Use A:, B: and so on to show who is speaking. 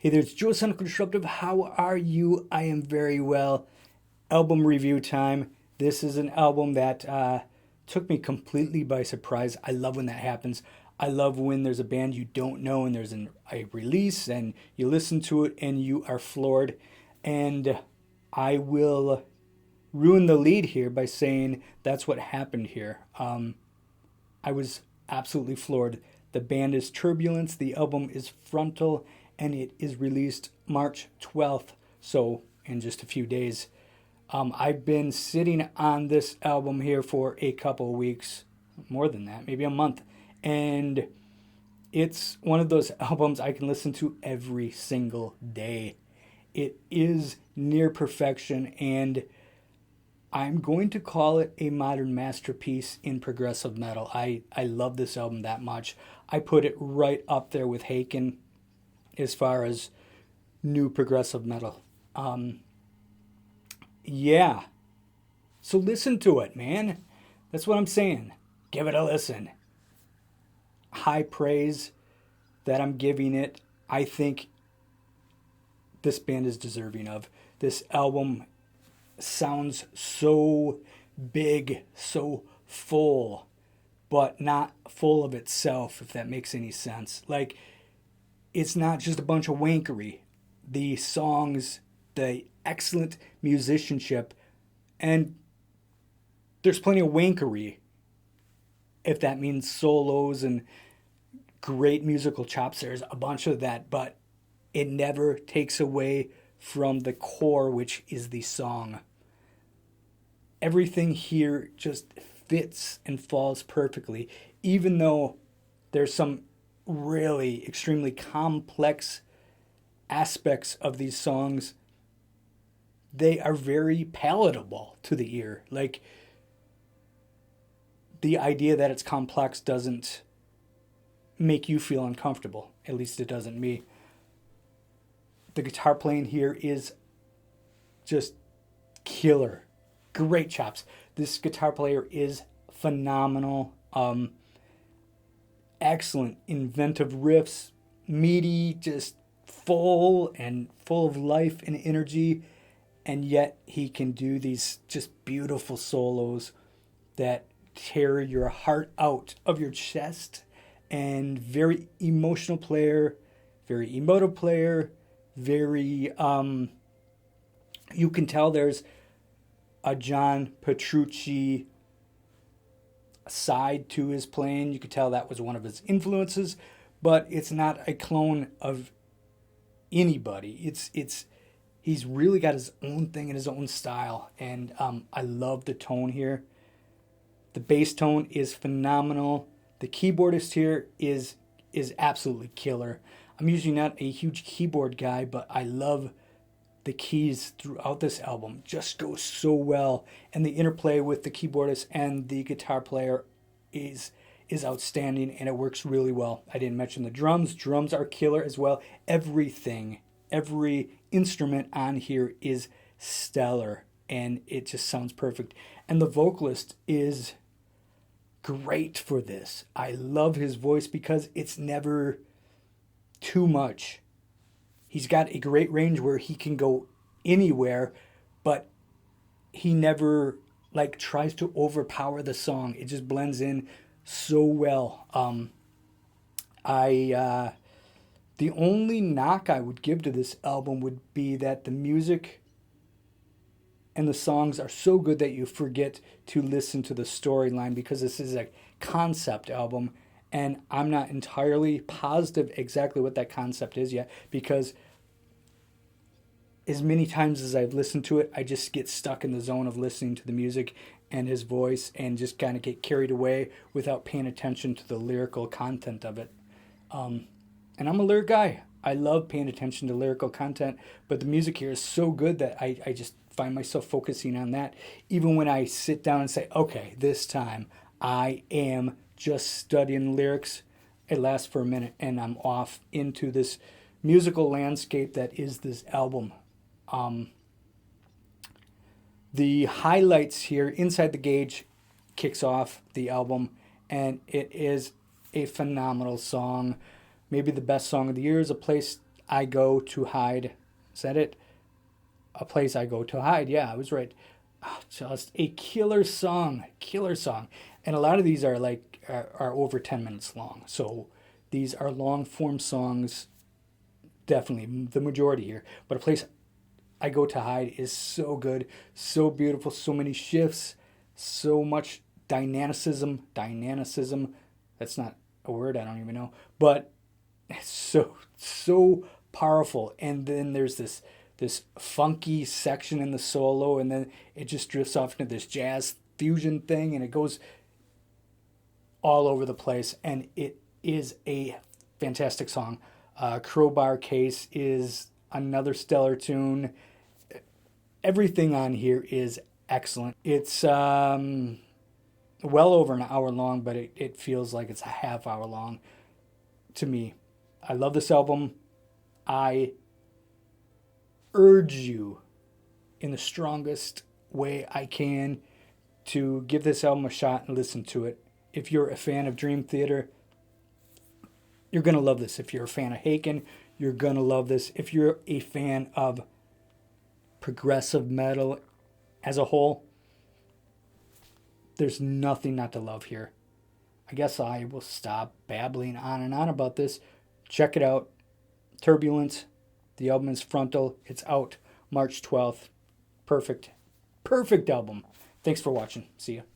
A: Hey there, it's Joe Sonic Disruptive. How are you? I am very well. Album review time. This is an album that took me completely by surprise. I love when that happens. I love when there's a band you don't know and there's a release and you listen to it and you are floored. And I will ruin the lead here by saying that's what happened here. I was absolutely floored. The band is Turbulence, the album is Frontal, and it is released March 12th, so in just a few days. I've been sitting on this album here for a couple of weeks, more than that, maybe a month, and it's one of those albums I can listen to every single day. It is near perfection, and I'm going to call it a modern masterpiece in progressive metal. I love this album that much. I put it right up there with Haken as far as new progressive metal. Yeah. So listen to it, man. That's what I'm saying. Give it a listen. High praise that I'm giving it. I think this band is deserving of. This album sounds so big, so full, but not full of itself, if that makes any sense. Like, it's not just a bunch of wankery. The songs, the excellent musicianship, and there's plenty of wankery, if that means solos and great musical chops. There's a bunch of that, but it never takes away from the core, which is the song. Everything here just fits and falls perfectly, even though there's some really extremely complex aspects of these songs. They are very palatable to the ear. Like, the idea that it's complex doesn't make you feel uncomfortable. At least it doesn't me. The guitar playing here is just killer. Great chops. This guitar player is phenomenal. Excellent, inventive riffs, meaty, just full of life and energy, and yet he can do these just beautiful solos that tear your heart out of your chest. And very emotional player, very emotive player, very you can tell there's a John Petrucci side to his playing. You could tell that was one of his influences, but it's not a clone of anybody. It's he's really got his own thing and his own style, and I love the tone here. The bass tone is phenomenal. The keyboardist here is absolutely killer. I'm usually not a huge keyboard guy, but I love the keys throughout this album. Just go so well, and the interplay with the keyboardist and the guitar player is outstanding, and it works really well. I didn't mention the drums. Drums are killer as well. Everything, every instrument on here is stellar, and it just sounds perfect. And the vocalist is great for this. I love his voice because it's never too much. He's got a great range where he can go anywhere, but he never like tries to overpower the song. It just blends in so well. The only knock I would give to this album would be that the music and the songs are so good that you forget to listen to the storyline, because this is a concept album, and I'm not entirely positive exactly what that concept is yet, because as many times as I've listened to it, I just get stuck in the zone of listening to the music and his voice and just kind of get carried away without paying attention to the lyrical content of it. And I'm a lyric guy. I love paying attention to lyrical content, but the music here is so good that I just find myself focusing on that. Even when I sit down and say, okay, this time I am just studying lyrics, it lasts for a minute and I'm off into this musical landscape that is this album. The highlights here, Inside the Gauge kicks off the album, and it is a phenomenal song. Maybe the best song of the year is A Place I go to hide. Is that it? A place I go to hide. Yeah, I was right. Oh, just a killer song, killer song. And a lot of these are are over 10 minutes long. So these are long form songs, definitely the majority here. But a place I go to hide is so good, so beautiful, so many shifts, so much dynamicism. That's not a word, I don't even know. But it's so powerful. And then there's this funky section in the solo, and then it just drifts off into this jazz fusion thing, and it goes all over the place, and it is a fantastic song. Crowbar Case is another stellar tune. Everything on here is excellent. It's well over an hour long, but it feels like it's a half hour long to me. I love this album. I urge you in the strongest way I can to give this album a shot and listen to it. If you're a fan of Dream Theater, you're going to love this. If you're a fan of Haken, you're going to love this. If you're a fan of progressive metal as a whole, there's nothing not to love here. I guess I will stop babbling on and on about this. Check it out. Turbulence. The album is Frontal. It's out March 12th. Perfect. Perfect album. Thanks for watching. See ya.